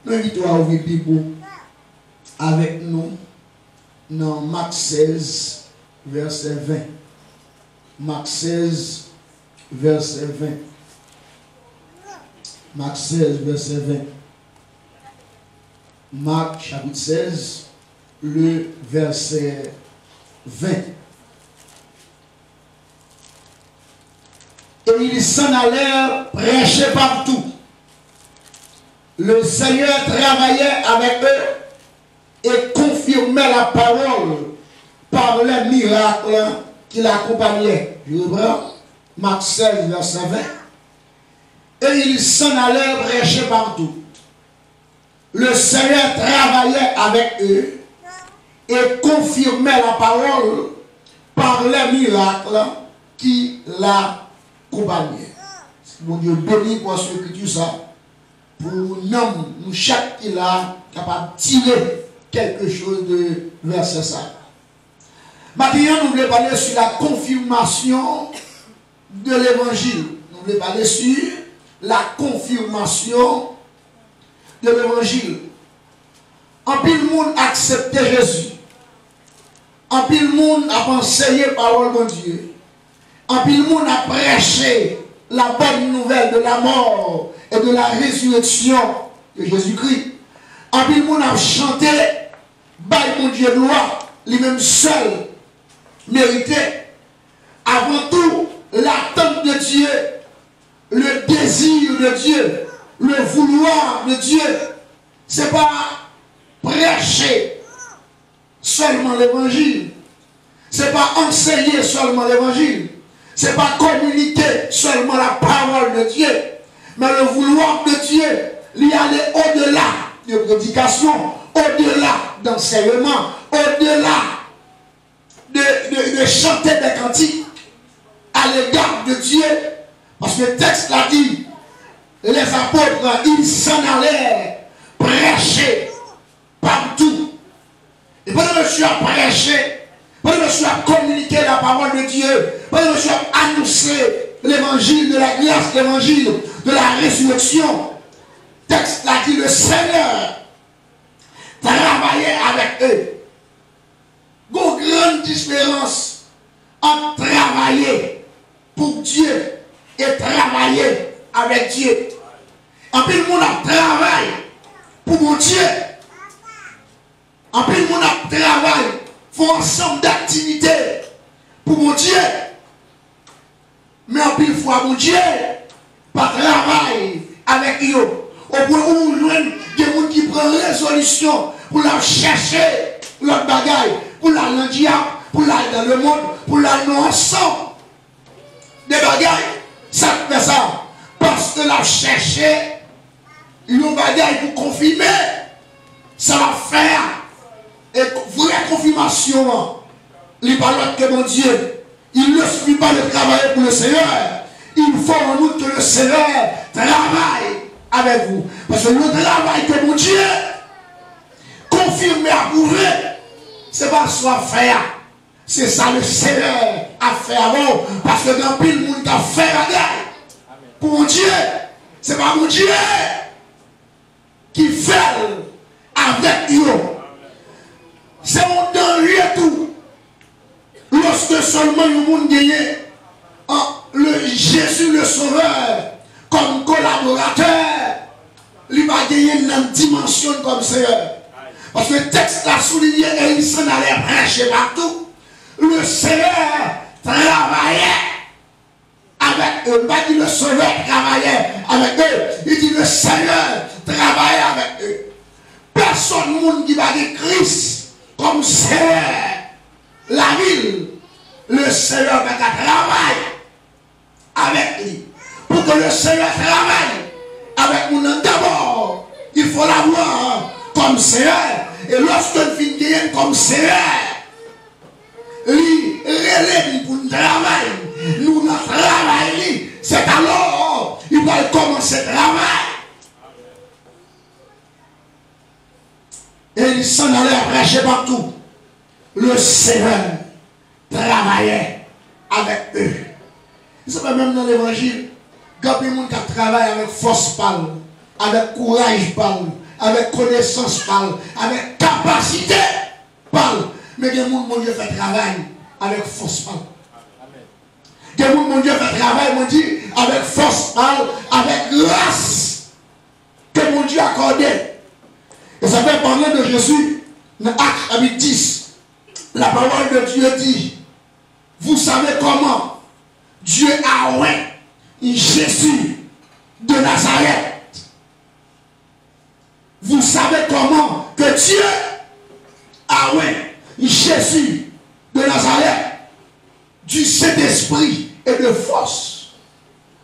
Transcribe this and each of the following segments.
Nous invitons à ouvrir la Bible avec nous dans Marc 16, verset 20. Marc 16, verset 20. Marc 16, verset 20. Marc chapitre 16, le verset 20. Et ils s'en allèrent prêcher partout. Le Seigneur travaillait avec eux et confirmait la parole par les miracles qui l'accompagnaient. Je reprends Marc 16, verset 20. Et ils s'en allèrent prêcher partout. Le Seigneur travaillait avec eux et confirmait la parole par les miracles qui l'accompagnaient. Mon Dieu béni pour ce que tu ça. Pour nous, chaque qui là, capable de tirer quelque chose de verset ça. Maintenant, nous voulons parler sur la confirmation de l'évangile. Nous voulons parler sur la confirmation de l'évangile. En pile monde acceptait Jésus. En pile monde a enseigné parole de Dieu. En pile monde a prêché la bonne nouvelle de la mort et de la résurrection de Jésus-Christ. En pile monde a chanté, bâille mon Dieu gloire, lui-même seul mérité. Avant tout, l'attente de Dieu, le désir de Dieu, le vouloir de Dieu, c'est pas prêcher seulement l'évangile, c'est pas enseigner seulement l'évangile, c'est pas communiquer seulement la parole de Dieu, mais le vouloir de Dieu, il y aller au-delà de prédication, au-delà d'enseignement, au-delà de chanter des cantiques à l'égard de Dieu, parce que le texte l'a dit. Les apôtres, ils s'en allaient prêcher partout. Et pendant que je suis à prêcher, pendant que je suis à communiquer la parole de Dieu, pendant que je suis à annoncer l'évangile de la grâce, l'évangile de la résurrection, le texte l'a dit, le Seigneur travaillait avec eux. Il y a une grande différence entre travailler pour Dieu et travailler avec Dieu. En plus, le monde travaille pour mon Dieu. En plus, le monde travaille pour un ensemble d'activités pour mon Dieu. Mais en plus, fois, mon Dieu, pas travail avec eux. Au point où il y a des gens qui prennent résolution pour la chercher l'autre bagaille, pour la dans le diable, pour la dans le monde, pour la dans ensemble. Des bagailles, ça fait ça. Parce que la chercher, le bagaille pour confirmer, ça va faire une vraie confirmation. Les paroles que mon Dieu, il ne suffit pas de travailler pour le Seigneur. Il faut en outre que le Seigneur travaille avec vous. Parce que le travail que mon Dieu confirme et approuvé, c'est pas soit faire. C'est ça le Seigneur a fait avant. Parce que dans pile le monde a fait la guerre. Pour mon Dieu, c'est pas mon Dieu qui fait avec eux. C'est mon danger tout. Lorsque seulement le monde gagne le Jésus le Sauveur comme collaborateur, il va gagner une dimension comme Seigneur. Parce que le texte l'a souligné et il s'en allait prêcher partout. Le Seigneur travaillait avec eux. Il pas dit le Sauveur travaillait avec eux. Il dit le Seigneur travaillait avec eux. Personne monde qui va dire Christ comme Seigneur. La ville, le Seigneur va travailler avec lui. Pour que le Seigneur travaille avec nous d'abord, il faut l'avoir comme Seigneur. Et lorsque le fin gagne comme Seigneur, lui relève pour le travail. Nous notre travail, c'est alors il va commencer le travail. Et il s'en allait prêcher partout. Le Seigneur travaillait avec eux. C'est pas même dans l'évangile. Quand il y a des gens qui travaillent avec force parle, avec courage parle, avec connaissance parle, avec capacité parle. Mais il y a des gens qui fait travail avec force parle. Il y a des gens qui fait travail, mon Dieu, avec force parle, avec grâce que mon Dieu a accordé. Et ça fait parler de Jésus dans Acte 10. La parole de Dieu dit, vous savez comment Dieu a oint Jésus de Nazareth. Vous savez comment que Dieu a oint Jésus de Nazareth du Saint-Esprit et de force.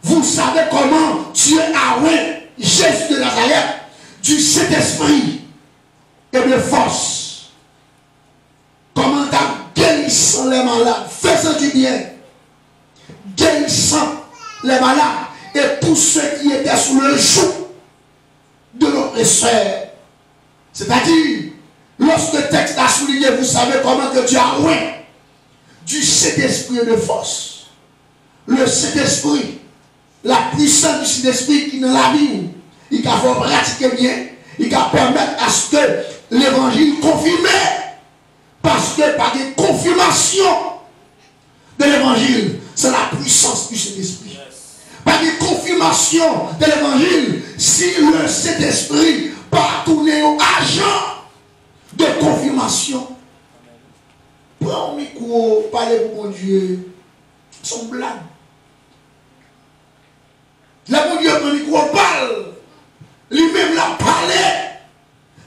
Vous savez comment Dieu a oint Jésus de Nazareth du Saint-Esprit et de force. Comment t'as guérissant les malades, faisant du bien, guérissant les malades et tous ceux qui étaient sous le joug de l'oppresseur. C'est-à-dire, lorsque le texte a souligné, vous savez comment que Dieu a oint du Saint-Esprit et de force. Le Saint-Esprit, la puissance du Saint-Esprit qui est dans la vie, il va pratiquer bien, il va permettre à ce que l'évangile confirme. Parce que par une confirmation de l'évangile, c'est la puissance du Saint-Esprit. Par une confirmation de l'évangile, si le Saint-Esprit va tourner au agent de confirmation, prends un micro, parlez pour mon Dieu, son blague. Le bon Dieu prend un micro, parle. Lui-même l'a parlé.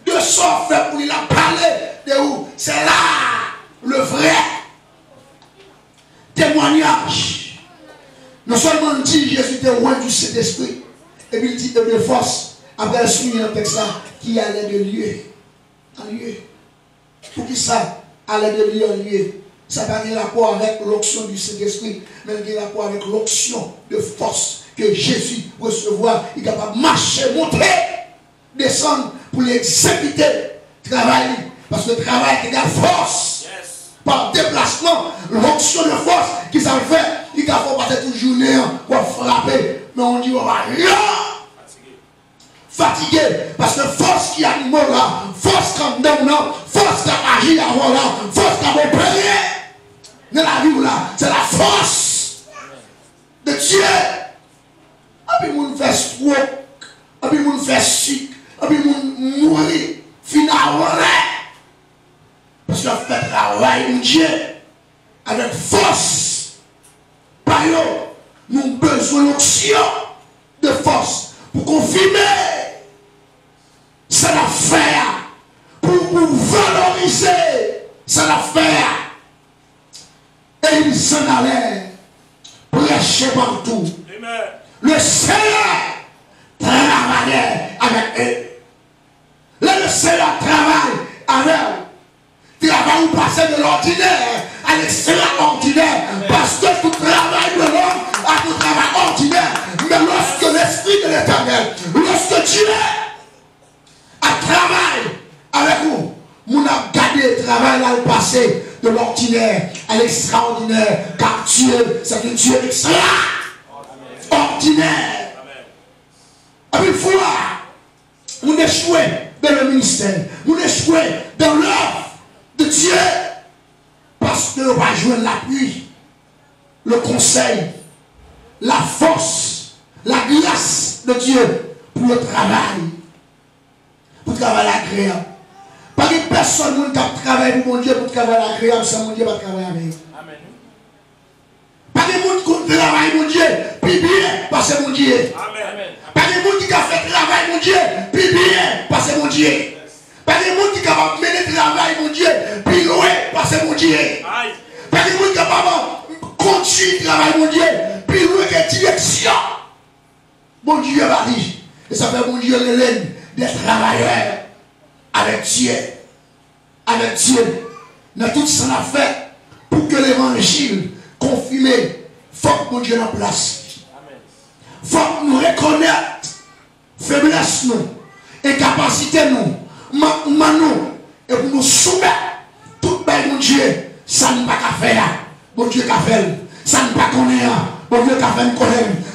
De son fait pour lui l'a parlé. De où? C'est là le vrai témoignage. Non seulement dit Jésus était loin du Saint-Esprit, et puis il dit de force, après souligner un texte là, qui allait de lieu en lieu. Pour qui ça allait de lieu en lieu? Ça n'a pas rapport avec l'onction du Saint-Esprit, mais il a rapport avec l'onction de force que Jésus recevoir. Il est capable de marcher, monter, descendre pour l'exécuter, travailler. Parce que le travail est de force. Par déplacement, l'onction de force qui s'en fait, il a faut passer toute journée pour frapper. Mais on dit on va rien. Fatigué. Parce que force qui anime là, force qui donne là, force qui agit avant là, force qui a opéré dans la vie là, c'est la force de Dieu. Et puis on fait stroke, et puis on fait sick, et puis on mourir, finalement. Parce qu'on fait travail de Dieu avec force. Par là, nous avons besoin d'onction de force pour confirmer cette affaire, pour valoriser cette affaire. Et il s'en allait prêcher partout. Amen. Le Seigneur travaillait avec eux. Le Seigneur travaille avec eux. Travail ou passer de l'ordinaire à l'extraordinaire. Parce que tout travail de l'homme a tout travail ordinaire. Mais lorsque l'Esprit de l'Éternel, lorsque Dieu a travaillé avec vous, nous avons gardé le travail là le passé de l'ordinaire à l'extraordinaire. Car Dieu, c'est un Dieu extraordinaire. Et puis voilà, nous échouons dans le ministère, nous échouons dans l'œuvre de Dieu, parce que nous va jouer l'appui, le conseil, la force, la grâce de Dieu pour le travail agréable. Pas une personne qui travaille pour mon Dieu pour le travail agréable, c'est mon Dieu qui va travailler avec. Amen. Pas de monde qui travaille pour mon Dieu, puis bien, parce que mon Dieu. Amen. Pas de monde qui a fait travail pour mon Dieu, puis bien, parce que mon Dieu. Pas de monde qui est capable de mener le travail, mon Dieu, puis loin, parce que mon Dieu. Pas de monde qui est capable de conduire le travail, mon Dieu, puis loin, quelle direction. Mon Dieu va dire. Et ça fait mon Dieu l'élève des travailleurs avec Dieu. Avec Dieu. Dans tout ça, on a fait pour que l'évangile confirmé, il faut que mon Dieu en place. Il faut que nous reconnaître faiblesse, nous, incapacité, nous. Manon, et pour nous soumettre tout le mon Dieu, ça n'est pas qu'à faire. Mon Dieu qu'a fait, ça n'est pas qu'on est. Mon Dieu qu'a fait une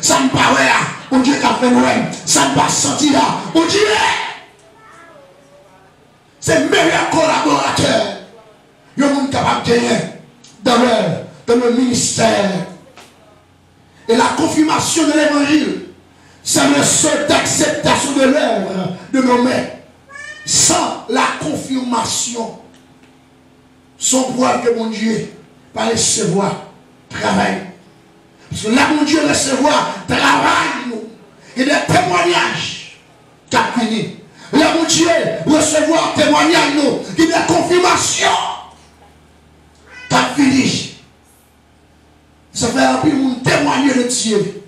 ça n'est pas ouais. Mon Dieu qu'a fait ouais. Ça n'est pas senti là. Mon Dieu, C'est le meilleur collaborateur. Il y a un monde capable de gagner dans le ministère. Et la confirmation de l'évangile, c'est le seul d'acceptation de l'œuvre de nos mains. Sans la confirmation, son pouvoir que mon Dieu va recevoir travail. Parce que là, mon Dieu recevoir travail, nous. Et des témoignages qui ont fini. Là, mon Dieu recevoir témoignage, nous. Et des confirmations qui ont fini. Ça fait un peu de témoigner de Dieu.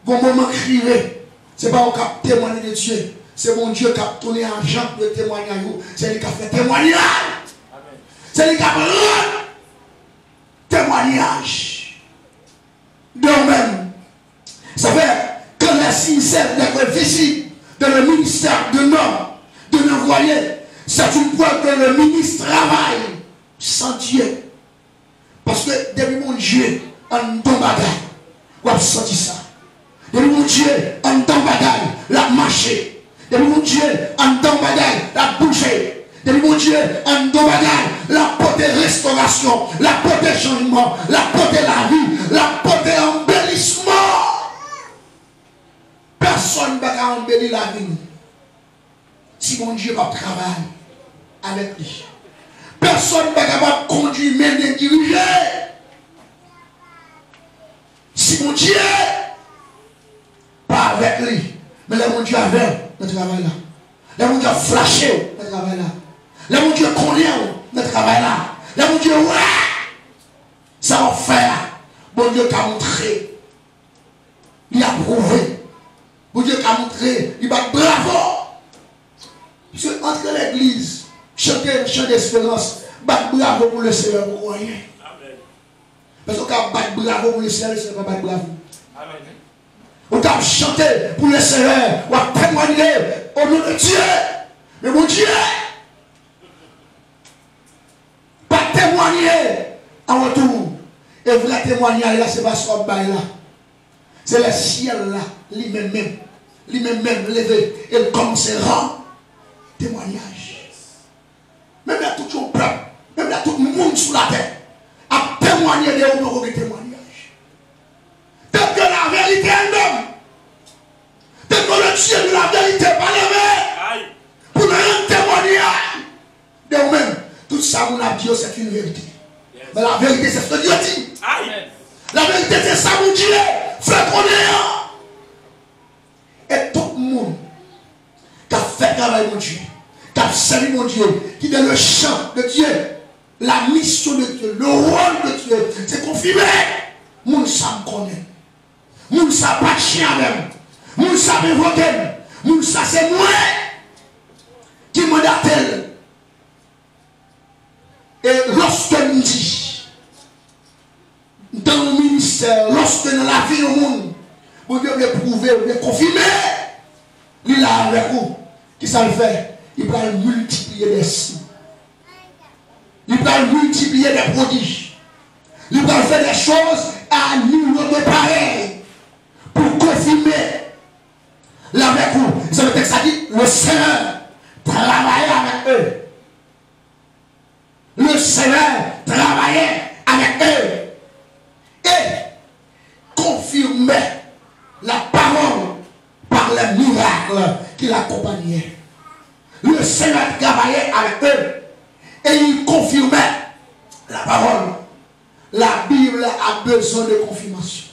Bon moment crié, ce n'est pas qu'on a témoigné de Dieu. C'est mon Dieu qui a tourné en jambe de témoignage. C'est lui qui a fait témoignage. C'est lui qui a fait témoignage. De même, ça fait que les sincères d'être visibles dans le ministère de nos voyez, c'est une preuve que le ministre travaille sans Dieu. Parce que depuis mon Dieu, en ton bagage, vous avez senti ça. Depuis mon Dieu, en ton bagage, la marché. Depuis mon Dieu, en ton bagage, la bouger. Depuis mon Dieu, en ton bagage, la porte restauration, la porte changement, la porte la vie, la porte embellissement. Personne ne va embellir la vie si mon Dieu va travailler avec lui. Personne ne va capable conduire, mener, diriger. Si mon Dieu pas avec lui, mais là mon Dieu avec le travail là. Là mon Dieu flashé le travail là. Là mon Dieu connaît le travail là. Là mon Dieu ouais, ça va faire. Mon Dieu t'a montré, il a prouvé. Mon Dieu t'a montré, il va bravo. Parce que entre l'église, chanter un chant d'espérance, battre bravo pour le Seigneur, vous croyez? Parce qu'on a battre bravo pour le Seigneur, le Seigneur va battre bravo. Amen. On a chanté pour le Seigneur, on a témoigné au nom de Dieu. Mais mon Dieu, pas témoigner en retour. Et vrai témoignage là, c'est pas ce qu'on baille là. C'est le ciel là, lui-même levé. Et comme c'est rend témoignage. Même là, tout le peuple, même là, tout le monde sur la terre, a témoigné de nos témoignages. Tant que la vérité est même, tant que le Dieu de la vérité n'est pas levé, pour nous rendre témoignage de nous-mêmes, tout ça, on a dit, c'est une vérité. Mais la vérité, c'est ce que Dieu dit. La vérité, c'est ça, mon Dieu. Frère, qu'on est. Et tout le monde qui a fait travail, mon Dieu, qui a servi, mon Dieu, qui est dans le champ de Dieu, la mission de Dieu, le rôle de Dieu, c'est confirmé. Moun sa me connaît. Moun sa pas de chien même. Moun sa me voter. Moun sa c'est moi qui m'appelle. Et lorsque nous dit, dans le ministère, lorsque dans la vie du monde, vous devez prouver, vous devez confirmer, il est avec vous. Qui ça le fait? Il va multiplier des signes. Il va multiplier des prodiges. Il va faire des choses à niveau de pareil pour confirmer avec vous. C'est le texte qui dit, le Seigneur travaillait avec eux. Le Seigneur travaillait avec eux et confirmait la parole par les miracles qui l'accompagnaient. Le Seigneur travaillait avec eux et il confirmait la parole. La Bible a besoin de confirmation.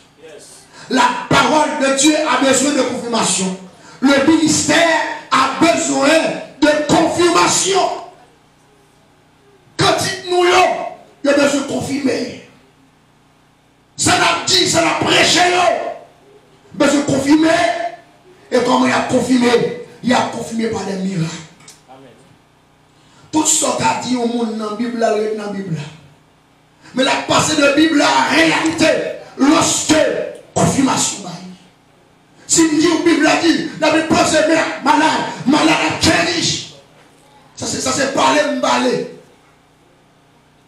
La parole de Dieu a besoin de confirmation. Le ministère a besoin de confirmation. Quand nous il y a besoin de confirmer. Ça n'a dit, ça n'a prêché. Besoin de confirmer. Et comment il a confirmé? Il a confirmé par des miracles. Amen. Tout ce qu'a dit au monde dans la Bible, dans la Bible. Mais la passée de la Bible en réalité, lorsque confirmation. Si nous disons la Bible a dit, la Bible pose malade a guéri. Ça c'est parler, m'baler.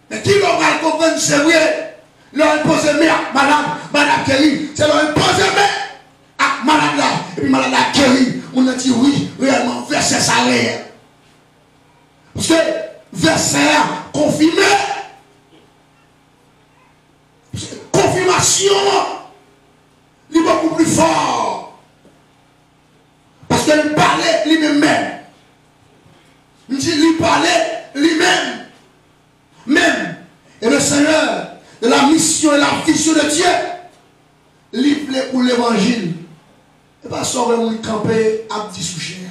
Mais qui va comprendre, c'est vrai. Leur pose malade a guéri. C'est leur pose malade là. Et puis malade a guéri. On a dit oui, réellement, verset ça réel. Parce que verset confirmé. Confirmation est beaucoup plus fort. Parce qu'il parlait lui-même. Il dit, il parlait lui-même. Même. Et le Seigneur, de la mission et la vision de Dieu, livre pour l'évangile. Ce n'est pas sauver mon campé à dissoucher.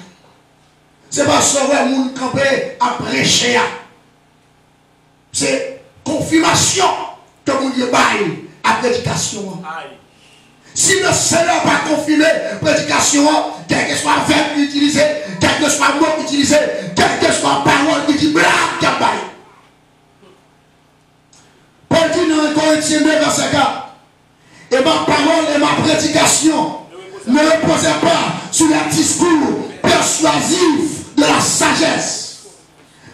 Ce n'est pas sauver mon campé à prêcher. C'est confirmation que mon Dieu baille à prédication. Si le Seigneur n'a pas confirmé la prédication, quel que soit le verbe utilisé, quel que soit le mot utilisé, quel que soit la parole qui dit blague, qu'il baille. Paul dit dans 1 Corinthiens 2, verset 4, et ma parole et ma prédication ne reposaient pas sur les discours persuasifs de la sagesse,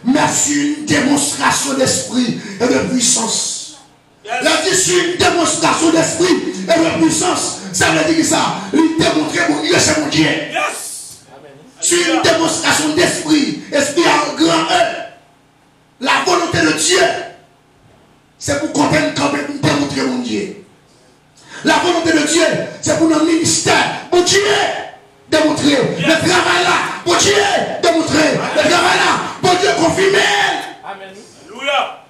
mais sur une démonstration d'esprit et de puissance. La dit sur une démonstration d'esprit et de puissance, ça veut dire ça, lui démontrer mon Dieu, c'est mon Dieu. Sur une démonstration d'esprit, esprit en grand E, la volonté de Dieu, c'est pour qu'on vienne quand même démontrer mon Dieu. La volonté de Dieu, c'est pour notre ministère, pour Dieu, démontrer. Le travail là, pour Dieu, démontrer. Le travail là, pour Dieu, confirmer. Amen. Alléluia.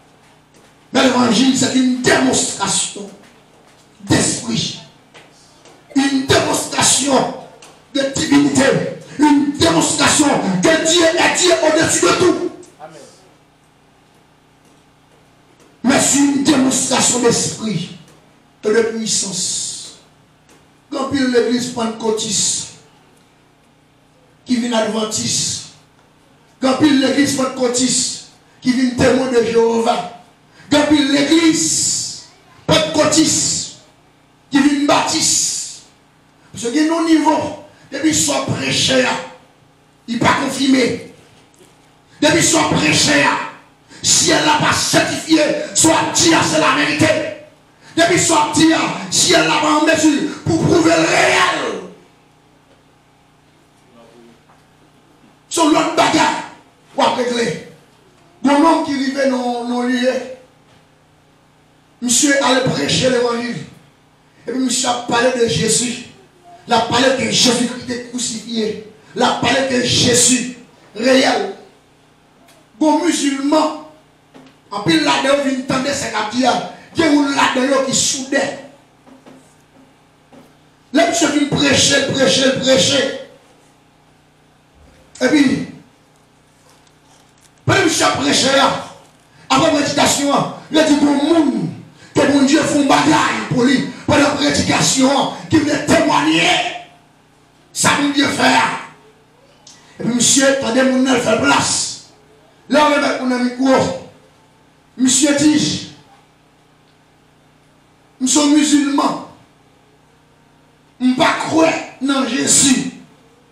Mais l'évangile, c'est une démonstration d'esprit. Une démonstration de divinité. Une démonstration que Dieu est Dieu au-dessus de tout. Amen. Mais c'est une démonstration d'esprit et de puissance. Quand puis l'église pentecôtiste qui vient adventiste, quand puis l'église pentecôtiste qui vient témoin de Jéhovah, quand puis l'église pentecôtiste qui vient baptiste, parce que nos niveaux, depuis soit prêché, il n'est pas confirmé. Depuis soit prêché, si elle n'a pas certifié, soit dit c'est la vérité. Depuis soit dit, si elle n'a pas en mesure pour prouver le réel. Sur l'autre bagarre, ou à régler. Mon homme qui vivait dans nos lieux, monsieur allait prêcher l'évangile. Et puis monsieur a parlé de Jésus. Il a parlé que Jésus était crucifié. Il a parlé que Jésus réel. Bon musulman, en plus là-dedans, vous entendez ce qu'il y a. Il y a un là-dedans qui soudait. Là, monsieur vient prêcher. Et puis, quand monsieur a prêché, après la prédication, il a dit bon monde, que mon Dieu fait un bagaille pour lui, pour la prédication, qui veut témoigner. Ça veut Dieu faire. Et puis, monsieur, attendez, mon Dieu fait place. Là, on est mon ami court. Monsieur dit, nous sommes musulmans. Je ne pas croire dans Jésus.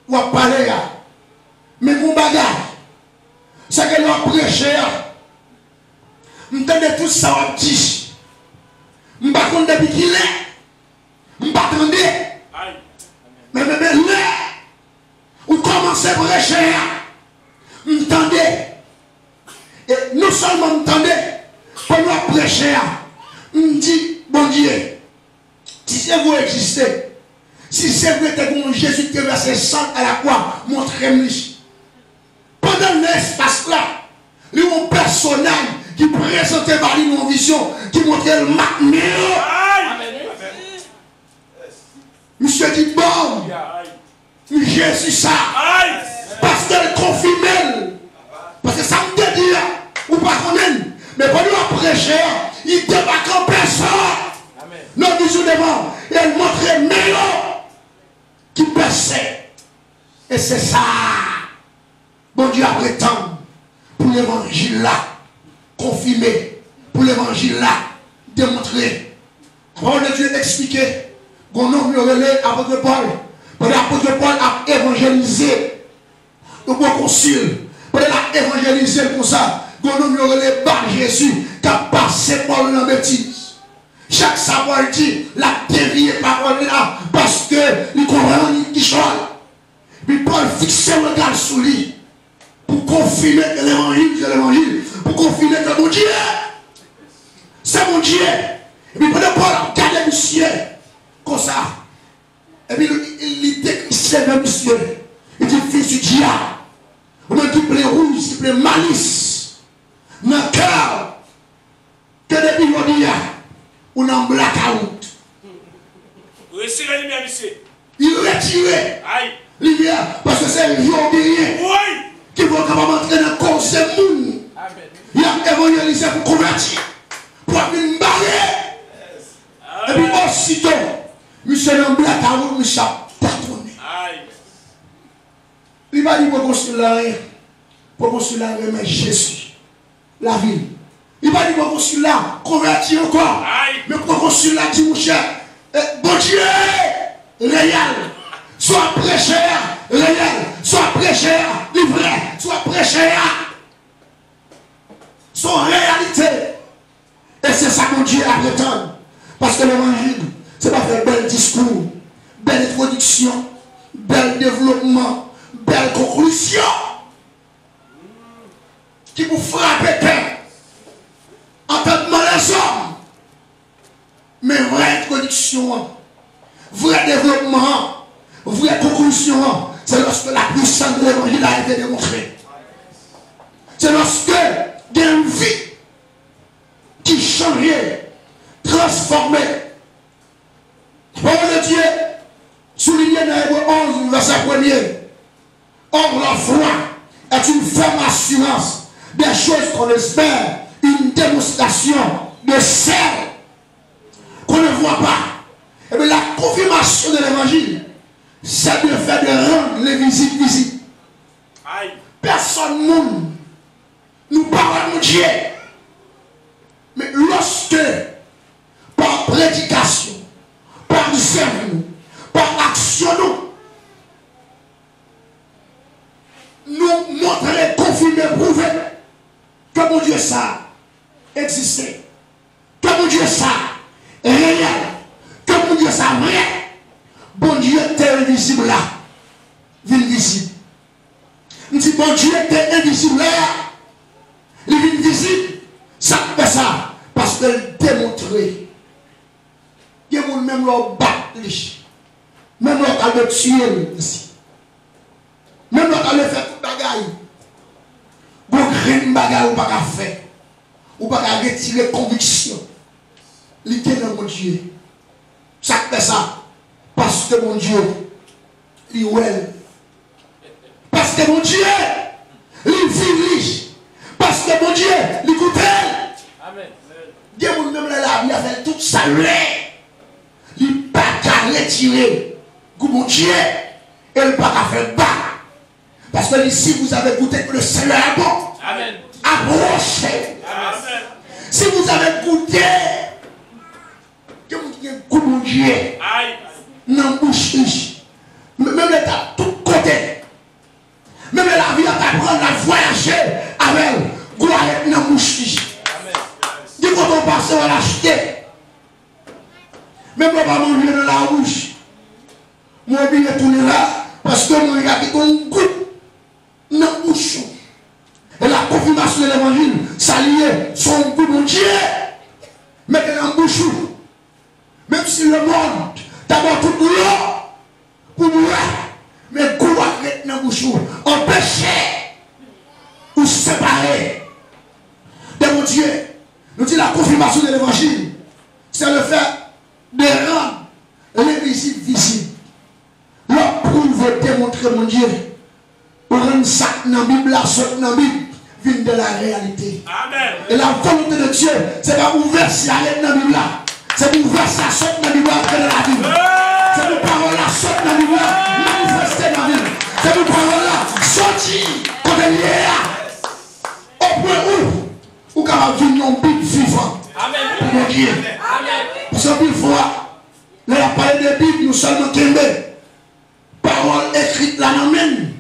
Ou à parler. Mais mon bagage, c'est que l'on prêche. Je entends tout ça, on dit. Je ne sais pas depuis qu'il est. Je ne sais pas attendre. Mais là, on commence à prêcher. Je entendez. Et non seulement m'entendez, pendant prêcher, me dit, bon Dieu, si c'est vous existez, si c'est vrai que Jésus qui est versé sang à la croix, montrez-moi. Pendant l'espace là, il y a un personnage qui présentait par lui une vision, qui montrait le magnéo. Monsieur dit, bon, Jésus ça, parce qu'elle confirme. Parce que ça me dit, ou pas connaître, mais pendant le prêcher, il débarque en personne. Non, bisous devant, et elle montrait Mélo qui perçait. Et c'est ça. Bon Dieu a prétendu pour l'évangile là, confirmer, pour l'évangile là, démontrer. La parole de Dieu expliqué. Mon nom le relais apôtre Paul. Pendant l'apôtre Paul a évangélisé le bon concile. Pendant l'a évangélisé comme ça. Mon nom le relais par Jésus qui a passé Paul dans la bêtise. Chaque savoir dit, la dévié parole là, parce que il comprend qui chante. Puis Paul fixait le regard sur lui pour confirmer que l'évangile, c'est l'évangile. Pour confirmer que mon Dieu, c'est mon Dieu. Et puis, pendant Paul a regardé le ciel, comme ça. Et puis, il décrit le monsieur. Il dit, fils du diable. On a dit, plaît rouge, il plaît malice. Dans le cœur, que depuis on dit, on a un blackout. Retirez lumière, monsieur. Il retire. Aïe. Lumière, parce que c'est un jour bien. Oui. Qui va capable entrer dans le corps de monde. Il a évangélisé pour convertir. Pour venir barrer. Et puis aussitôt, monsieur dans blackout, monsieur a pardonné. Aïe. Il va dire pour construire la rien. Pour construire la rien, mais Jésus. La ville. Il va dire pour construire la convertir encore. Aïe. Mais pour construire la dit mon cher, bon Dieu, réel. Soit prêcheur, réel. Soit prêcheur, livré. Soit prêcheur. Son réalité. Et c'est ça que mon Dieu a prétendu. Parce que l'évangile, c'est pas faire bel discours, belle introduction, bel développement, belle conclusion qui vous frappe entendement les hommes. Mais vraie introduction, vrai développement, vraie conclusion, c'est lorsque la puissance de l'évangile a été démontrée. C'est lorsque il y a une vie qui changeait, transformée. La parole de Dieu, souligné dans Hébreux 11, verset 1er. Or, la foi est une ferme assurance des choses qu'on espère, une démonstration de celles qu'on ne voit pas. Et bien, la confirmation de l'évangile, c'est de faire de rendre les visibles visibles. Aïe. Personne monde nous parle de Dieu. Mais lorsque, par prédication, par zèle, par action, nous montrer, confirmer, prouver que mon Dieu ça existait, que mon Dieu ça réel, que mon Dieu ça vrai, bon Dieu était invisible là, visible. Nous disons bon Dieu était invisible là, il est visible, ça fait ça parce qu'il démontrait. Il y a même leur battre, même leur le tuer ici. Même quand on fait tout bagaille, vous avez une bagaille ou pas qu'à faire, ou pas qu'à retirer conviction. L'idée de mon Dieu. Ça fait ça. Parce que mon Dieu, il est well. Parce que mon Dieu, il vit. Parce que mon Dieu, il goûte. Amen. Dieu, même la vie a fait tout ça. Il n'est pas qu'à retirer. Mon Dieu, il n'est pas qu'à faire bas. Parce que ici, vous avez goûté que le Seigneur est bon. Amen. Approchez. Amen. Si vous avez goûté que vous avez goûté mon Dieu, Aïe. non bouche, même l'état tout côté, même la vie à t'apprendre à voyager avec gloire dans bouche. Du coup, on passe à l'acheter. Même on va manger dans la bouche. Mon billet tourne là parce que mon gars qui goûte dans la bouche. Et la confirmation de l'évangile, ça lié son goût de Dieu. Mettez dans la bouche. Même si le monde, d'abord tout l'eau, pour nous, mais goût à dans la bouche. Empêcher ou séparer de mon Dieu. Nous disons la confirmation de l'évangile, c'est le fait de rendre l'invisible visible. Leur prouve démontrer mon Dieu. Pour rendre ça dans la Bible, la sorte dans la Bible, vient de la réalité. Amen. Et la volonté de Dieu, c'est pas ouvert si elle est dans la Bible. C'est ouvert ça sorte dans la Bible, après la Bible. C'est une parole là, sorte dans la Bible, manifestée dans la Bible. C'est une parole là, sortie, quand elle est là. Au point où, capable de vivre une Bible vivante. Amen. Pour mon Dieu. Amen. Parce que une fois, là, il a parlé de Bible, nous seulement qu'une parole écrite là, même.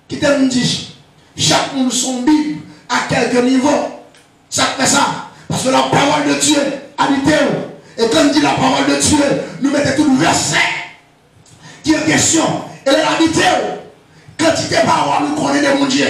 Qui te dit, chaque monde son Bible à quelques niveaux. Ça fait ça. Parce que la parole de Dieu habite. Et quand on dit la parole de Dieu, nous mettons tout le verset qui est en question. Elle est habitée. Quantité de paroles, nous connaissons mon Dieu.